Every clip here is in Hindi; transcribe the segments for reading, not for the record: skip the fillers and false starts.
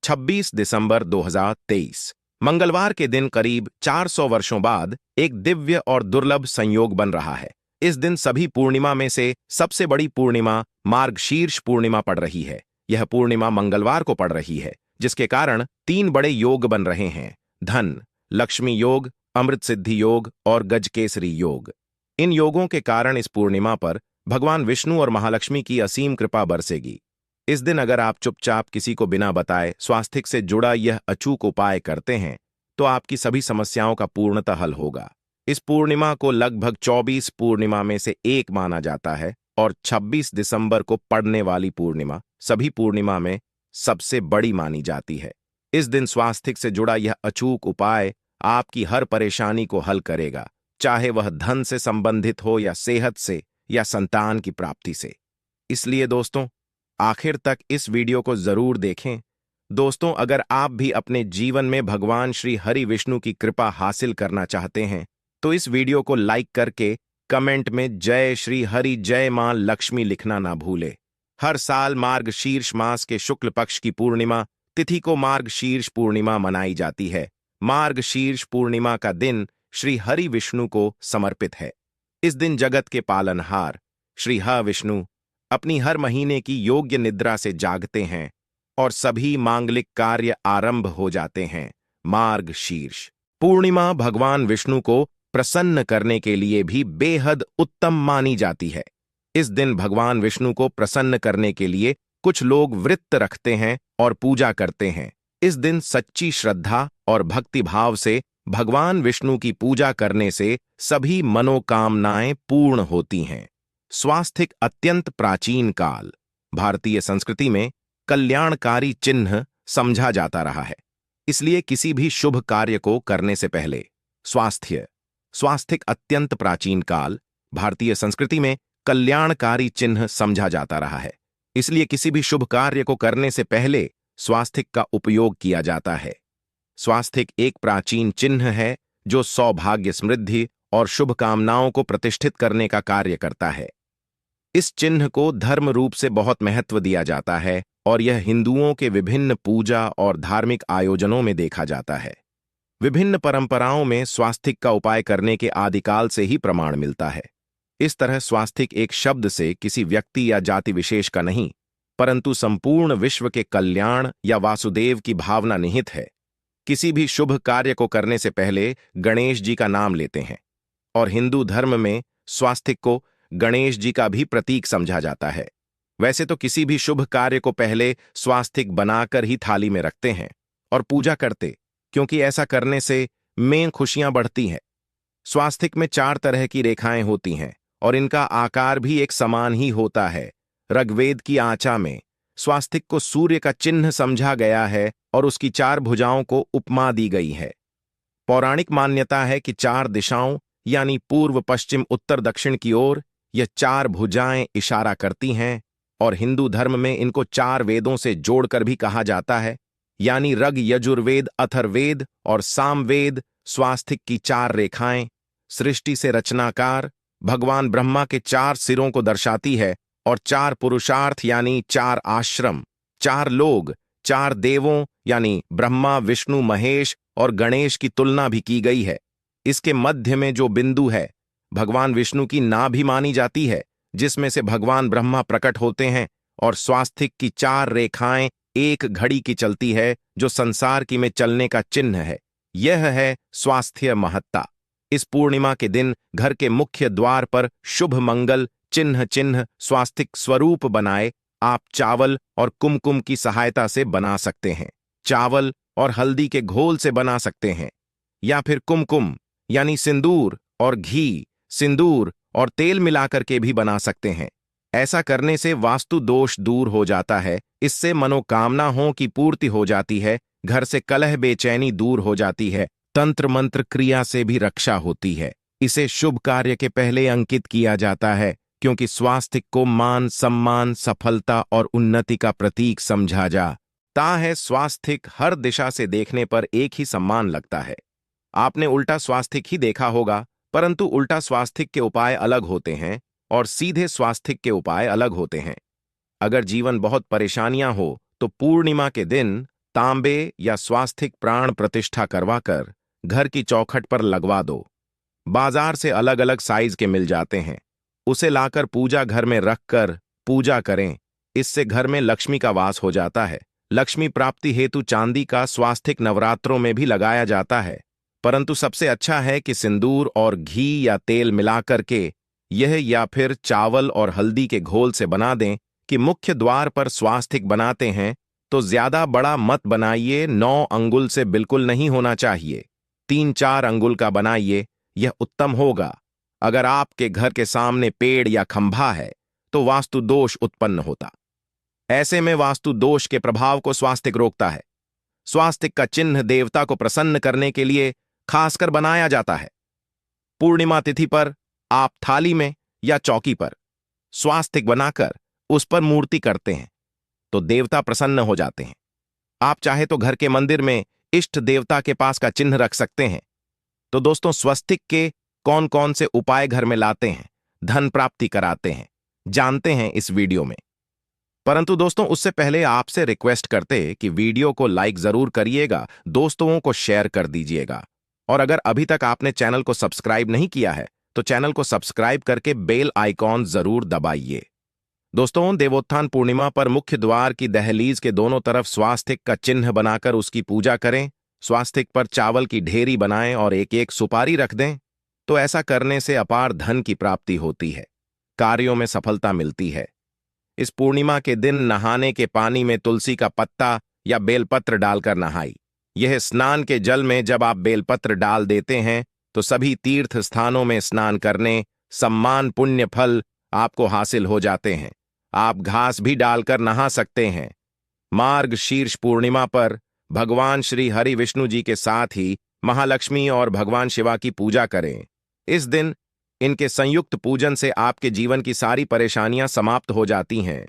26 दिसंबर 2023 मंगलवार के दिन करीब 400 वर्षों बाद एक दिव्य और दुर्लभ संयोग बन रहा है। इस दिन सभी पूर्णिमा में से सबसे बड़ी पूर्णिमा मार्गशीर्ष पूर्णिमा पड़ रही है। यह पूर्णिमा मंगलवार को पड़ रही है, जिसके कारण 3 बड़े योग बन रहे हैं: धन लक्ष्मी योग, अमृत सिद्धि योग और गजकेसरी योग। इन योगों के कारण इस पूर्णिमा पर भगवान विष्णु और महालक्ष्मी की असीम कृपा बरसेगी। इस दिन अगर आप चुपचाप किसी को बिना बताए स्वास्थिक से जुड़ा यह अचूक उपाय करते हैं तो आपकी सभी समस्याओं का पूर्णतः हल होगा। इस पूर्णिमा को लगभग 24 पूर्णिमा में से एक माना जाता है और 26 दिसंबर को पड़ने वाली पूर्णिमा सभी पूर्णिमा में सबसे बड़ी मानी जाती है। इस दिन स्वास्थिक से जुड़ा यह अचूक उपाय आपकी हर परेशानी को हल करेगा, चाहे वह धन से संबंधित हो या सेहत से या संतान की प्राप्ति से। इसलिए दोस्तों, आखिर तक इस वीडियो को जरूर देखें। दोस्तों, अगर आप भी अपने जीवन में भगवान श्री हरि विष्णु की कृपा हासिल करना चाहते हैं तो इस वीडियो को लाइक करके कमेंट में जय श्री हरि जय मां लक्ष्मी लिखना ना भूले। हर साल मार्गशीर्ष मास के शुक्ल पक्ष की पूर्णिमा तिथि को मार्गशीर्ष पूर्णिमा मनाई जाती है। मार्गशीर्ष पूर्णिमा का दिन श्री हरि विष्णु को समर्पित है। इस दिन जगत के पालनहार श्री ह विष्णु अपनी हर महीने की योग्य निद्रा से जागते हैं और सभी मांगलिक कार्य आरंभ हो जाते हैं। मार्गशीर्ष पूर्णिमा भगवान विष्णु को प्रसन्न करने के लिए भी बेहद उत्तम मानी जाती है। इस दिन भगवान विष्णु को प्रसन्न करने के लिए कुछ लोग व्रत रखते हैं और पूजा करते हैं। इस दिन सच्ची श्रद्धा और भक्ति भाव से भगवान विष्णु की पूजा करने से सभी मनोकामनाएं पूर्ण होती हैं। स्वास्थिक अत्यंत प्राचीन काल भारतीय संस्कृति में कल्याणकारी चिन्ह समझा जाता रहा है। इसलिए किसी भी शुभ कार्य को करने से पहले स्वास्थिक अत्यंत प्राचीन काल भारतीय संस्कृति में कल्याणकारी चिन्ह समझा जाता रहा है। इसलिए किसी भी शुभ कार्य को करने से पहले स्वास्थिक का उपयोग किया जाता है। स्वास्थिक एक प्राचीन चिन्ह है जो सौभाग्य, समृद्धि और शुभकामनाओं को प्रतिष्ठित करने का कार्य करता है। इस चिन्ह को धर्म रूप से बहुत महत्व दिया जाता है और यह हिंदुओं के विभिन्न पूजा और धार्मिक आयोजनों में देखा जाता है। विभिन्न परंपराओं में स्वास्थिक का उपाय करने के आदिकाल से ही प्रमाण मिलता है। इस तरह स्वास्थिक एक शब्द से किसी व्यक्ति या जाति विशेष का नहीं, परंतु संपूर्ण विश्व के कल्याण या वासुदेव की भावना निहित है। किसी भी शुभ कार्य को करने से पहले गणेश जी का नाम लेते हैं और हिंदू धर्म में स्वास्थिक को गणेश जी का भी प्रतीक समझा जाता है। वैसे तो किसी भी शुभ कार्य को पहले स्वास्थिक बनाकर ही थाली में रखते हैं और पूजा करते, क्योंकि ऐसा करने से में खुशियां बढ़ती हैं। स्वास्थिक में 4 तरह की रेखाएं होती हैं और इनका आकार भी एक समान ही होता है। ऋग्वेद की आचा में स्वास्तिक को सूर्य का चिन्ह समझा गया है और उसकी 4 भुजाओं को उपमा दी गई है। पौराणिक मान्यता है कि 4 दिशाओं यानी पूर्व, पश्चिम, उत्तर, दक्षिण की ओर यह 4 भुजाएं इशारा करती हैं और हिंदू धर्म में इनको 4 वेदों से जोड़कर भी कहा जाता है, यानी ऋग, यजुर्वेद, अथर्ववेद और सामवेद। स्वास्तिक की 4 रेखाएं सृष्टि से रचनाकार भगवान ब्रह्मा के 4 सिरों को दर्शाती है और 4 पुरुषार्थ यानी 4 आश्रम, 4 लोग, 4 देवों यानी ब्रह्मा, विष्णु, महेश और गणेश की तुलना भी की गई है। इसके मध्य में जो बिंदु है भगवान विष्णु की नाभि मानी जाती है, जिसमें से भगवान ब्रह्मा प्रकट होते हैं और स्वास्तिक की 4 रेखाएं एक घड़ी की चलती है जो संसार की में चलने का चिन्ह है। यह है स्वास्थ्य महत्ता। इस पूर्णिमा के दिन घर के मुख्य द्वार पर शुभ मंगल चिन्ह स्वास्तिक स्वरूप बनाए आप चावल और कुमकुम की सहायता से बना सकते हैं। चावल और हल्दी के घोल से बना सकते हैं या फिर कुमकुम यानी सिंदूर और घी, सिंदूर और तेल मिलाकर के भी बना सकते हैं। ऐसा करने से वास्तु दोष दूर हो जाता है। इससे मनोकामनाओं की पूर्ति हो जाती है, घर से कलह बेचैनी दूर हो जाती है, तंत्र मंत्र क्रिया से भी रक्षा होती है। इसे शुभ कार्य के पहले अंकित किया जाता है क्योंकि स्वास्तिक को मान, सम्मान, सफलता और उन्नति का प्रतीक समझा जाता है। स्वास्तिक हर दिशा से देखने पर एक ही सम्मान लगता है। आपने उल्टा स्वास्तिक ही देखा होगा, परंतु उल्टा स्वास्तिक के उपाय अलग होते हैं और सीधे स्वास्तिक के उपाय अलग होते हैं। अगर जीवन बहुत परेशानियां हो तो पूर्णिमा के दिन तांबे या स्वास्तिक प्राण प्रतिष्ठा करवाकर घर की चौखट पर लगवा दो। बाजार से अलग अलग साइज के मिल जाते हैं। उसे लाकर पूजा घर में रखकर पूजा करें। इससे घर में लक्ष्मी का वास हो जाता है। लक्ष्मी प्राप्ति हेतु चांदी का स्वास्तिक नवरात्रों में भी लगाया जाता है, परंतु सबसे अच्छा है कि सिंदूर और घी या तेल मिलाकर के यह या फिर चावल और हल्दी के घोल से बना दें कि मुख्य द्वार पर स्वास्तिक बनाते हैं तो ज्यादा बड़ा मत बनाइए। 9 अंगुल से बिल्कुल नहीं होना चाहिए। 3-4 अंगुल का बनाइए, यह उत्तम होगा। अगर आपके घर के सामने पेड़ या खंभा है तो वास्तु दोष उत्पन्न होता। ऐसे में वास्तु दोष के प्रभाव को स्वास्तिक रोकता है। स्वास्तिक का चिन्ह देवता को प्रसन्न करने के लिए खासकर बनाया जाता है। पूर्णिमा तिथि पर आप थाली में या चौकी पर स्वास्तिक बनाकर उस पर मूर्ति करते हैं तो देवता प्रसन्न हो जाते हैं। आप चाहे तो घर के मंदिर में इष्ट देवता के पास का चिन्ह रख सकते हैं। तो दोस्तों, स्वस्तिक के कौन कौन से उपाय घर में लाते हैं, धन प्राप्ति कराते हैं, जानते हैं इस वीडियो में। परंतु दोस्तों, उससे पहले आपसे रिक्वेस्ट करते कि वीडियो को लाइक जरूर करिएगा, दोस्तों को शेयर कर दीजिएगा, और अगर अभी तक आपने चैनल को सब्सक्राइब नहीं किया है तो चैनल को सब्सक्राइब करके बेल आइकॉन जरूर दबाइए। दोस्तों, देवोत्थान पूर्णिमा पर मुख्य द्वार की दहलीज के दोनों तरफ स्वास्तिक का चिन्ह बनाकर उसकी पूजा करें। स्वास्तिक पर चावल की ढेरी बनाएं और एक एक सुपारी रख दें। तो ऐसा करने से अपार धन की प्राप्ति होती है, कार्यों में सफलता मिलती है। इस पूर्णिमा के दिन नहाने के पानी में तुलसी का पत्ता या बेलपत्र डालकर नहाई। यह स्नान के जल में जब आप बेलपत्र डाल देते हैं तो सभी तीर्थ स्थानों में स्नान करने सम्मान पुण्य फल आपको हासिल हो जाते हैं। आप घास भी डालकर नहा सकते हैं। मार्ग शीर्ष पूर्णिमा पर भगवान श्री हरि विष्णु जी के साथ ही महालक्ष्मी और भगवान शिवा की पूजा करें। इस दिन इनके संयुक्त पूजन से आपके जीवन की सारी परेशानियां समाप्त हो जाती हैं।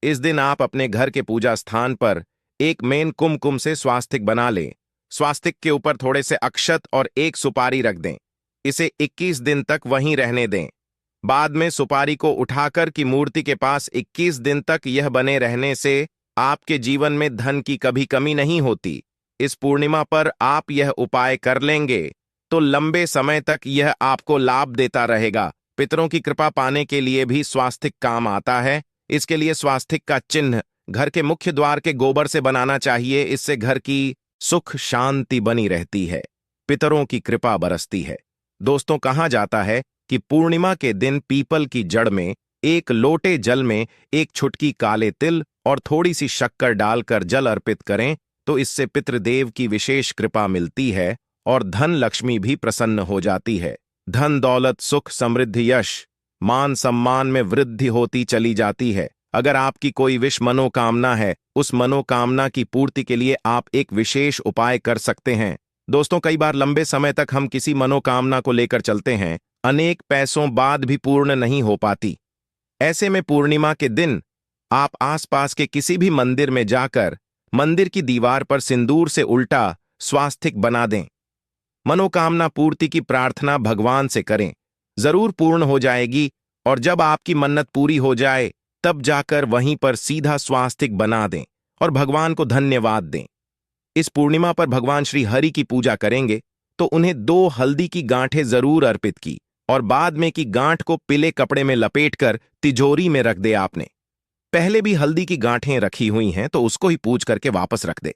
इस दिन आप अपने घर के पूजा स्थान पर एक मेन कुमकुम से स्वास्तिक बना लें। स्वास्तिक के ऊपर थोड़े से अक्षत और एक सुपारी रख दें। इसे 21 दिन तक वहीं रहने दें। बाद में सुपारी को उठाकर की मूर्ति के पास 21 दिन तक यह बने रहने से आपके जीवन में धन की कभी कमी नहीं होती। इस पूर्णिमा पर आप यह उपाय कर लेंगे तो लंबे समय तक यह आपको लाभ देता रहेगा। पितरों की कृपा पाने के लिए भी स्वास्तिक काम आता है। इसके लिए स्वास्तिक का चिन्ह घर के मुख्य द्वार के गोबर से बनाना चाहिए। इससे घर की सुख शांति बनी रहती है, पितरों की कृपा बरसती है। दोस्तों, कहा जाता है कि पूर्णिमा के दिन पीपल की जड़ में एक लोटे जल में एक छुटकी काले तिल और थोड़ी सी शक्कर डालकर जल अर्पित करें तो इससे पितृदेव की विशेष कृपा मिलती है और धन लक्ष्मी भी प्रसन्न हो जाती है। धन दौलत सुख समृद्धि यश मान सम्मान में वृद्धि होती चली जाती है। अगर आपकी कोई विश मनोकामना है, उस मनोकामना की पूर्ति के लिए आप एक विशेष उपाय कर सकते हैं। दोस्तों, कई बार लंबे समय तक हम किसी मनोकामना को लेकर चलते हैं, अनेक पैसों बाद भी पूर्ण नहीं हो पाती। ऐसे में पूर्णिमा के दिन आप आसपास के किसी भी मंदिर में जाकर मंदिर की दीवार पर सिंदूर से उल्टा स्वास्तिक बना दें। मनोकामना पूर्ति की प्रार्थना भगवान से करें, जरूर पूर्ण हो जाएगी। और जब आपकी मन्नत पूरी हो जाए तब जाकर वहीं पर सीधा स्वास्तिक बना दें और भगवान को धन्यवाद दें। इस पूर्णिमा पर भगवान श्री हरि की पूजा करेंगे तो उन्हें 2 हल्दी की गांठें जरूर अर्पित की और बाद में की गांठ को पीले कपड़े में लपेटकर तिजोरी में रख दे। आपने पहले भी हल्दी की गांठें रखी हुई हैं तो उसको ही पूज करके वापस रख दे।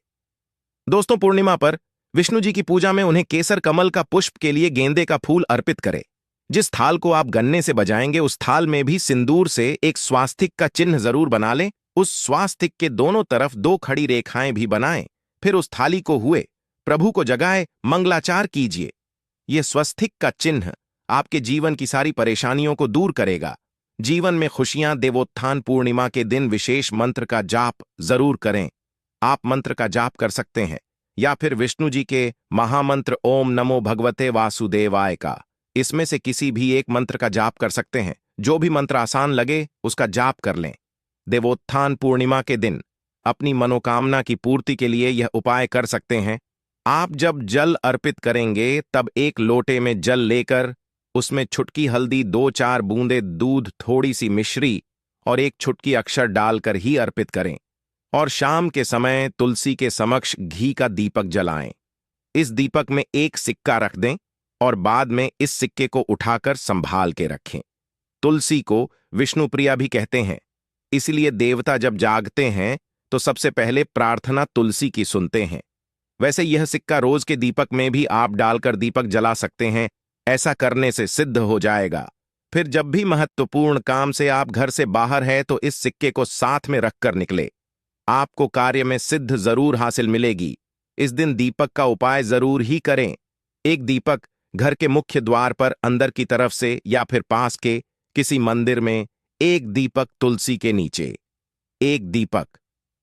दोस्तों, पूर्णिमा पर विष्णु जी की पूजा में उन्हें केसर कमल का पुष्प के लिए गेंदे का फूल अर्पित करें। जिस थाल को आप गन्ने से बजाएंगे उस थाल में भी सिंदूर से एक स्वास्तिक का चिन्ह जरूर बना लें। उस स्वास्तिक के दोनों तरफ 2 खड़ी रेखाएं भी बनाएं। फिर उस थाली को हुए प्रभु को जगाए मंगलाचार कीजिए। यह स्वस्तिक का चिन्ह आपके जीवन की सारी परेशानियों को दूर करेगा। जीवन में खुशियां। देवोत्थान पूर्णिमा के दिन विशेष मंत्र का जाप जरूर करें। आप मंत्र का जाप कर सकते हैं या फिर विष्णु जी के महामंत्र ओम नमो भगवते वासुदेवाय का, इसमें से किसी भी एक मंत्र का जाप कर सकते हैं। जो भी मंत्र आसान लगे उसका जाप कर लें। देवोत्थान पूर्णिमा के दिन अपनी मनोकामना की पूर्ति के लिए यह उपाय कर सकते हैं। आप जब जल अर्पित करेंगे तब एक लोटे में जल लेकर उसमें छुटकी हल्दी, 2-4 बूंदे दूध, थोड़ी सी मिश्री और एक छुटकी अक्षर डालकर ही अर्पित करें। और शाम के समय तुलसी के समक्ष घी का दीपक जलाएं। इस दीपक में एक सिक्का रख दें और बाद में इस सिक्के को उठाकर संभाल के रखें। तुलसी को विष्णुप्रिया भी कहते हैं, इसलिए देवता जब जागते हैं तो सबसे पहले प्रार्थना तुलसी की सुनते हैं। वैसे यह सिक्का रोज के दीपक में भी आप डालकर दीपक जला सकते हैं, ऐसा करने से सिद्ध हो जाएगा। फिर जब भी महत्वपूर्ण काम से आप घर से बाहर है तो इस सिक्के को साथ में रखकर निकले, आपको कार्य में सिद्ध जरूर हासिल मिलेगी। इस दिन दीपक का उपाय जरूर ही करें। एक दीपक घर के मुख्य द्वार पर अंदर की तरफ से या फिर पास के किसी मंदिर में, एक दीपक तुलसी के नीचे, एक दीपक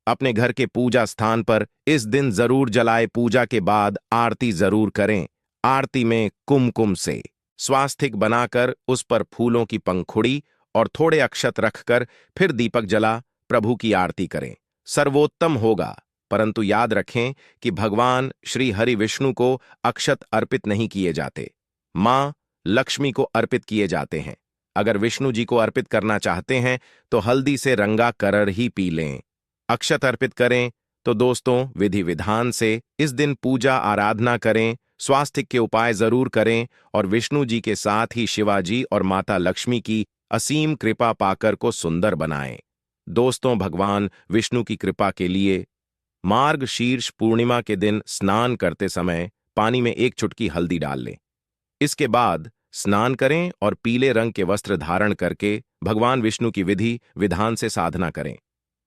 अपने घर के पूजा स्थान पर इस दिन जरूर जलाए। पूजा के बाद आरती जरूर करें। आरती में कुमकुम से स्वास्तिक बनाकर उस पर फूलों की पंखुड़ी और थोड़े अक्षत रखकर फिर दीपक जला प्रभु की आरती करें, सर्वोत्तम होगा। परंतु याद रखें कि भगवान श्री हरि विष्णु को अक्षत अर्पित नहीं किए जाते, मां लक्ष्मी को अर्पित किए जाते हैं। अगर विष्णु जी को अर्पित करना चाहते हैं तो हल्दी से रंगा करर ही पी लें। अक्षत अर्पित करें तो दोस्तों विधि विधान से इस दिन पूजा आराधना करें, स्वास्तिक के उपाय जरूर करें और विष्णु जी के साथ ही शिवाजी और माता लक्ष्मी की असीम कृपा पाकर को सुंदर बनाएं। दोस्तों, भगवान विष्णु की कृपा के लिए मार्ग शीर्ष पूर्णिमा के दिन स्नान करते समय पानी में एक चुटकी हल्दी डाल लें। इसके बाद स्नान करें और पीले रंग के वस्त्र धारण करके भगवान विष्णु की विधि विधान से साधना करें।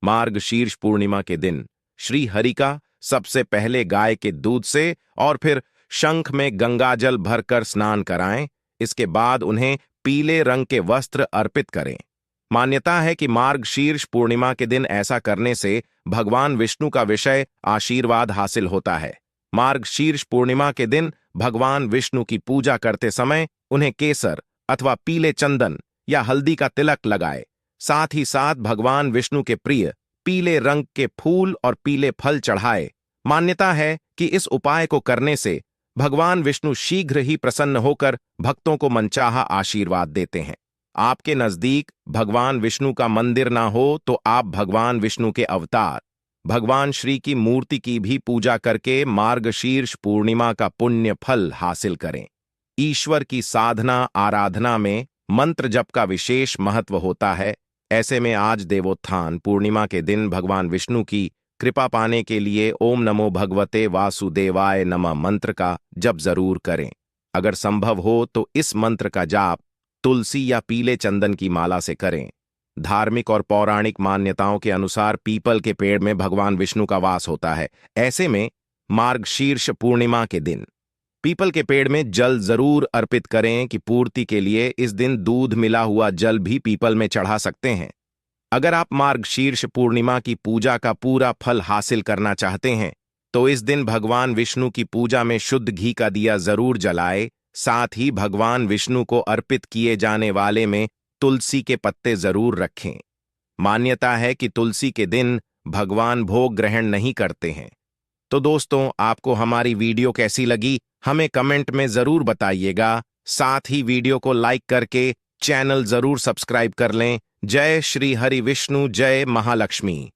मार्ग शीर्ष पूर्णिमा के दिन श्री हरि का सबसे पहले गाय के दूध से और फिर शंख में गंगाजल भरकर स्नान कराएं। इसके बाद उन्हें पीले रंग के वस्त्र अर्पित करें। मान्यता है कि मार्ग शीर्ष पूर्णिमा के दिन ऐसा करने से भगवान विष्णु का विषय आशीर्वाद हासिल होता है। मार्ग शीर्ष पूर्णिमा के दिन भगवान विष्णु की पूजा करते समय उन्हें केसर अथवा पीले चंदन या हल्दी का तिलक लगाए। साथ ही साथ भगवान विष्णु के प्रिय पीले रंग के फूल और पीले फल चढ़ाए। मान्यता है कि इस उपाय को करने से भगवान विष्णु शीघ्र ही प्रसन्न होकर भक्तों को मनचाहा आशीर्वाद देते हैं। आपके नजदीक भगवान विष्णु का मंदिर ना हो तो आप भगवान विष्णु के अवतार भगवान श्री की मूर्ति की भी पूजा करके मार्गशीर्ष पूर्णिमा का पुण्य फल हासिल करें। ईश्वर की साधना आराधना में मंत्र जप का विशेष महत्व होता है। ऐसे में आज देवोत्थान पूर्णिमा के दिन भगवान विष्णु की कृपा पाने के लिए ओम नमो भगवते वासुदेवाय नमः मंत्र का जप जरूर करें। अगर संभव हो तो इस मंत्र का जाप तुलसी या पीले चंदन की माला से करें। धार्मिक और पौराणिक मान्यताओं के अनुसार पीपल के पेड़ में भगवान विष्णु का वास होता है। ऐसे में मार्गशीर्ष पूर्णिमा के दिन पीपल के पेड़ में जल जरूर अर्पित करें कि पूर्ति के लिए इस दिन दूध मिला हुआ जल भी पीपल में चढ़ा सकते हैं। अगर आप मार्गशीर्ष पूर्णिमा की पूजा का पूरा फल हासिल करना चाहते हैं तो इस दिन भगवान विष्णु की पूजा में शुद्ध घी का दिया जरूर जलाए। साथ ही भगवान विष्णु को अर्पित किए जाने वाले में तुलसी के पत्ते जरूर रखें। मान्यता है कि तुलसी के दिन भगवान भोग ग्रहण नहीं करते हैं। तो दोस्तों, आपको हमारी वीडियो कैसी लगी हमें कमेंट में जरूर बताइएगा। साथ ही वीडियो को लाइक करके चैनल जरूर सब्सक्राइब कर लें। जय श्री हरि विष्णु, जय महालक्ष्मी।